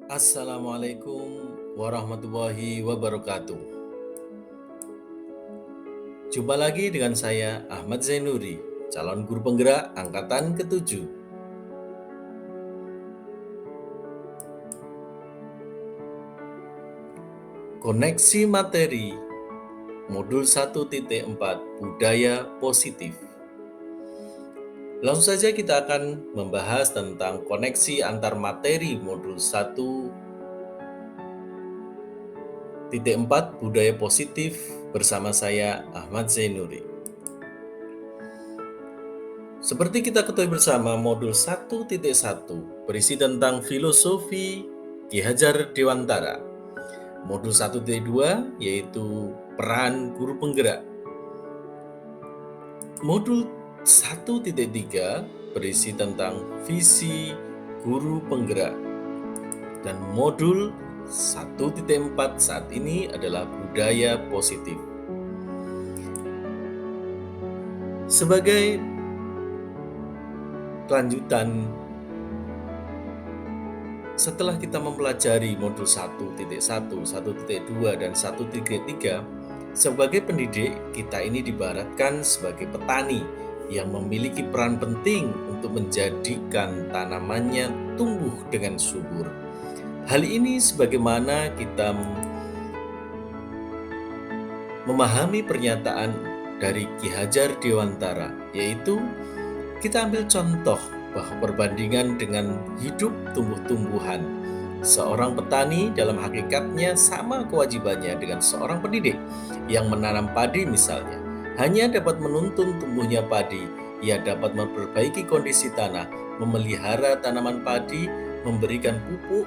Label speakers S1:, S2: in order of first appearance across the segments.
S1: Assalamualaikum warahmatullahi wabarakatuh. Jumpa lagi dengan saya Ahmad Zainuri, calon guru penggerak angkatan ke-7. Koneksi materi modul 1.4 Budaya Positif. Langsung saja kita akan membahas tentang koneksi antar materi modul 1.4 Budaya Positif bersama saya Ahmad Zainuri. Seperti kita ketahui bersama, modul 1.1 berisi tentang filosofi Ki Hajar Dewantara. Modul 1.2 yaitu peran guru penggerak. Modul 1.3 berisi tentang visi guru penggerak. Dan modul 1.4 saat ini adalah budaya positif. Sebagai kelanjutan, setelah kita mempelajari modul 1.1, 1.2, dan 1.3, sebagai pendidik, kita ini diibaratkan sebagai petani yang memiliki peran penting untuk menjadikan tanamannya tumbuh dengan subur. Hal ini sebagaimana kita memahami pernyataan dari Ki Hajar Dewantara, yaitu kita ambil contoh bahwa perbandingan dengan hidup tumbuh-tumbuhan. Seorang petani dalam hakikatnya sama kewajibannya dengan seorang pendidik yang menanam padi misalnya. Hanya dapat menuntun tumbuhnya padi, ia dapat memperbaiki kondisi tanah, memelihara tanaman padi, memberikan pupuk,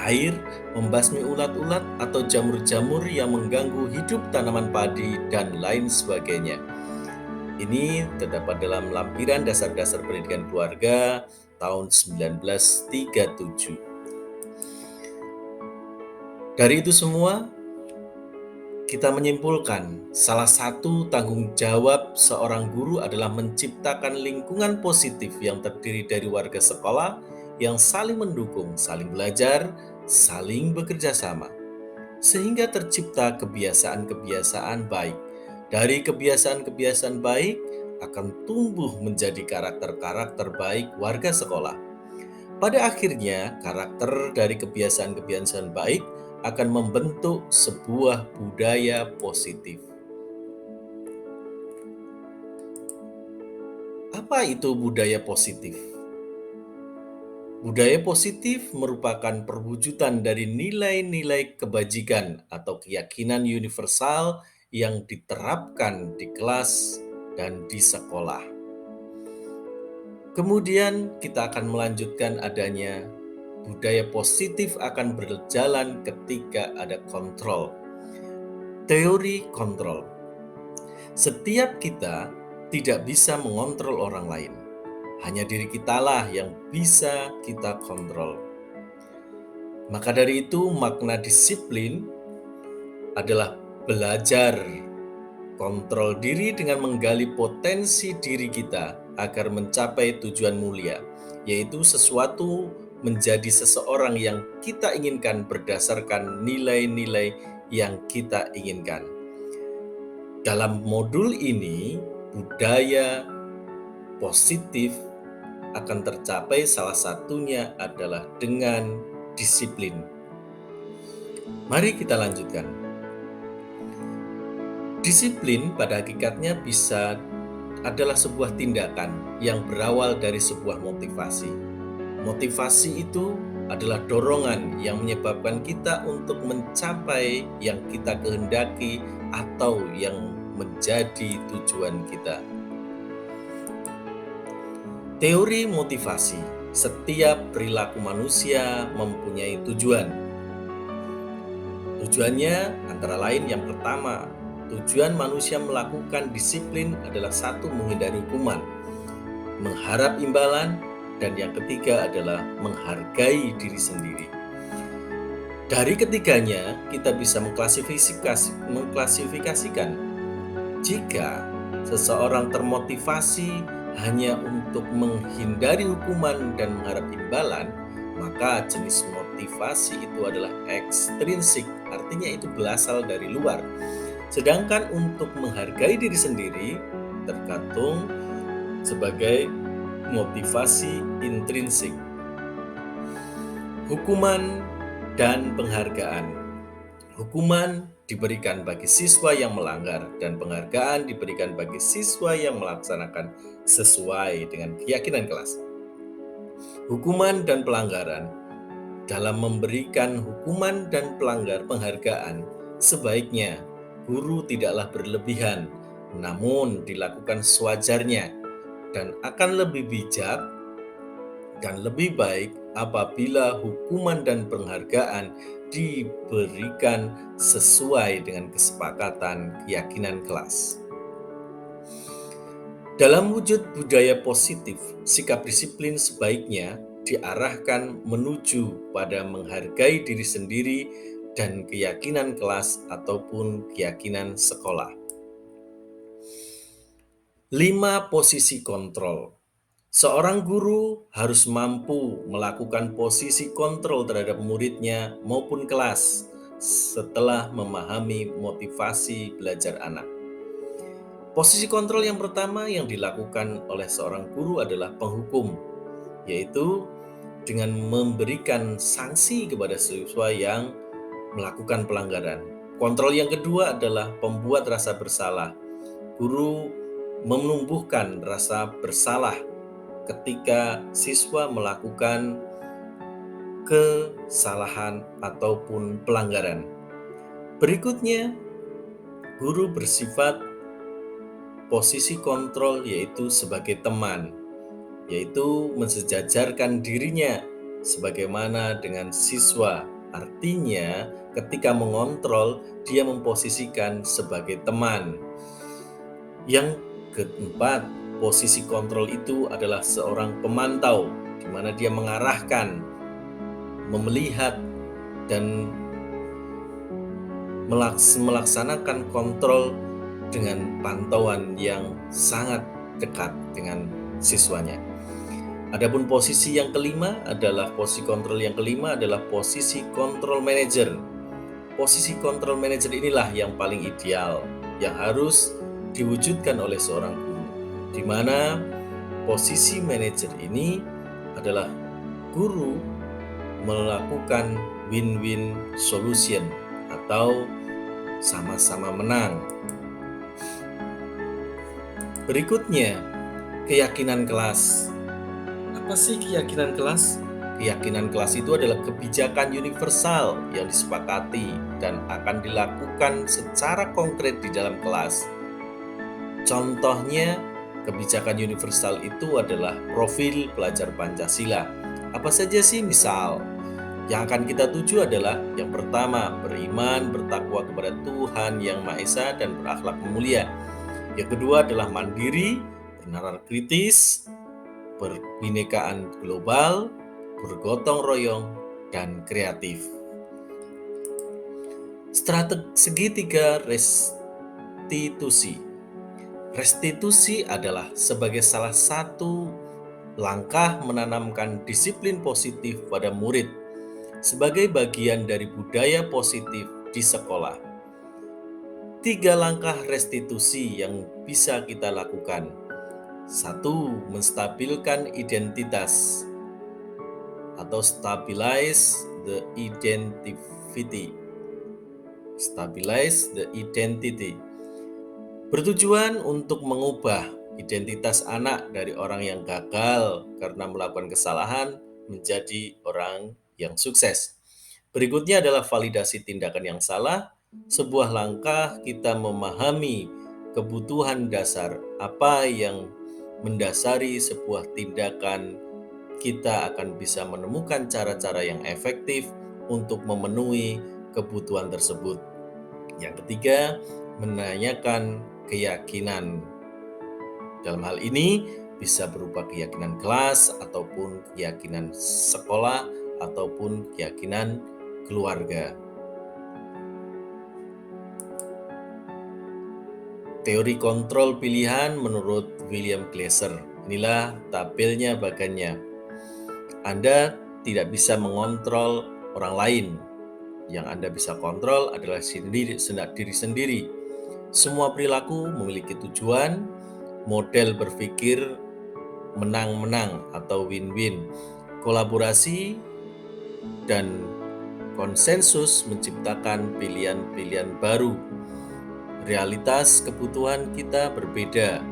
S1: air, membasmi ulat-ulat atau jamur-jamur yang mengganggu hidup tanaman padi, dan lain sebagainya. Ini terdapat dalam lampiran dasar-dasar pendidikan keluarga tahun 1937. Dari itu semua, kita menyimpulkan salah satu tanggung jawab seorang guru adalah menciptakan lingkungan positif yang terdiri dari warga sekolah yang saling mendukung, saling belajar, saling bekerja sama, sehingga tercipta kebiasaan-kebiasaan baik. Dari kebiasaan-kebiasaan baik akan tumbuh menjadi karakter-karakter baik warga sekolah. Pada akhirnya, karakter dari kebiasaan-kebiasaan baik akan membentuk sebuah budaya positif. Apa itu budaya positif? Budaya positif merupakan perwujudan dari nilai-nilai kebajikan atau keyakinan universal yang diterapkan di kelas dan di sekolah. Kemudian kita akan melanjutkan adanya budaya positif akan berjalan ketika ada kontrol. Teori kontrol. Setiap kita tidak bisa mengontrol orang lain. Hanya diri kitalah yang bisa kita kontrol. Maka dari itu, makna disiplin adalah belajar kontrol diri dengan menggali potensi diri kita agar mencapai tujuan mulia, yaitu sesuatu menjadi seseorang yang kita inginkan berdasarkan nilai-nilai yang kita inginkan. Dalam modul ini, budaya positif akan tercapai, salah satunya adalah dengan disiplin. Mari kita lanjutkan. Disiplin pada hakikatnya adalah sebuah tindakan yang berawal dari sebuah motivasi. Motivasi itu adalah dorongan yang menyebabkan kita untuk mencapai yang kita kehendaki atau yang menjadi tujuan kita. Teori motivasi. Setiap perilaku manusia mempunyai tujuan. Tujuannya antara lain yang pertama, tujuan manusia melakukan disiplin adalah satu, menghindari hukuman, mengharap imbalan, dan yang ketiga adalah menghargai diri sendiri. Dari ketiganya, kita bisa mengklasifikasikan jika seseorang termotivasi hanya untuk menghindari hukuman dan mengharap imbalan, maka jenis motivasi itu adalah ekstrinsik, artinya itu berasal dari luar. Sedangkan untuk menghargai diri sendiri tergantung sebagai motivasi intrinsik. Hukuman dan penghargaan. Hukuman diberikan bagi siswa yang melanggar dan penghargaan diberikan bagi siswa yang melaksanakan sesuai dengan keyakinan kelas. Hukuman dan pelanggaran. Dalam memberikan hukuman dan penghargaan, sebaiknya guru tidaklah berlebihan, namun dilakukan sewajarnya dan akan lebih bijak dan lebih baik apabila hukuman dan penghargaan diberikan sesuai dengan kesepakatan keyakinan kelas. Dalam wujud budaya positif, sikap disiplin sebaiknya diarahkan menuju pada menghargai diri sendiri dan keyakinan kelas ataupun keyakinan sekolah. 5 posisi kontrol. Seorang guru harus mampu melakukan posisi kontrol terhadap muridnya maupun kelas setelah memahami motivasi belajar anak. Posisi kontrol yang pertama yang dilakukan oleh seorang guru adalah penghukum, yaitu dengan memberikan sanksi kepada siswa yang melakukan pelanggaran. Kontrol yang kedua adalah pembuat rasa bersalah. Guru menumbuhkan rasa bersalah ketika siswa melakukan kesalahan ataupun pelanggaran. Berikutnya, guru bersifat posisi kontrol yaitu sebagai teman, yaitu mensejajarkan dirinya sebagaimana dengan siswa. Artinya, ketika mengontrol, dia memposisikan sebagai teman. Yang keempat, posisi kontrol itu adalah seorang pemantau, di mana dia mengarahkan, melihat, dan melaksanakan kontrol dengan pantauan yang sangat dekat dengan siswanya. Adapun posisi yang kelima adalah posisi kontrol yang kelima adalah posisi kontrol manajer. Posisi kontrol manajer inilah yang paling ideal, yang harus diwujudkan oleh seorang guru, di mana posisi manajer ini adalah guru melakukan win-win solution atau sama-sama menang. Berikutnya, keyakinan kelas. Apa sih keyakinan kelas? Keyakinan kelas itu adalah kebijakan universal yang disepakati dan akan dilakukan secara konkret di dalam kelas. Contohnya, kebijakan universal itu adalah profil pelajar Pancasila. Apa saja sih? Misal, yang akan kita tuju adalah yang pertama, beriman, bertakwa kepada Tuhan Yang Maha Esa dan berakhlak mulia. Yang kedua adalah mandiri, bernalar kritis, berbhinekaan global, bergotong royong, dan kreatif. Strategi 3, restitusi. Restitusi adalah sebagai salah satu langkah menanamkan disiplin positif pada murid sebagai bagian dari budaya positif di sekolah. 3 langkah restitusi yang bisa kita lakukan. 1. Menstabilkan identitas atau stabilize the identity. Stabilize the identity. Bertujuan untuk mengubah identitas anak dari orang yang gagal karena melakukan kesalahan menjadi orang yang sukses. Berikutnya adalah validasi tindakan yang salah. Sebuah langkah kita memahami kebutuhan dasar apa yang mendasari sebuah tindakan. Kita akan bisa menemukan cara-cara yang efektif untuk memenuhi kebutuhan tersebut. Yang ketiga, menanyakan keyakinan. Dalam hal ini bisa berupa keyakinan kelas ataupun keyakinan sekolah ataupun keyakinan keluarga. Teori kontrol pilihan menurut William Glasser. Inilah tabelnya bagannya. Anda tidak bisa mengontrol orang lain. Yang Anda bisa kontrol adalah diri sendiri. Semua perilaku memiliki tujuan, model berpikir menang-menang atau win-win, kolaborasi dan konsensus menciptakan pilihan-pilihan baru. Realitas kebutuhan kita berbeda.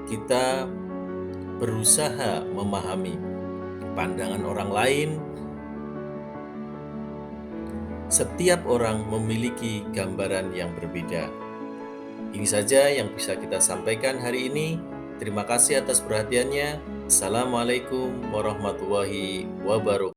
S1: Kita berusaha memahami pandangan orang lain. Setiap orang memiliki gambaran yang berbeda. Ini saja yang bisa kita sampaikan hari ini. Terima kasih atas perhatiannya. Assalamualaikum warahmatullahi wabarakatuh.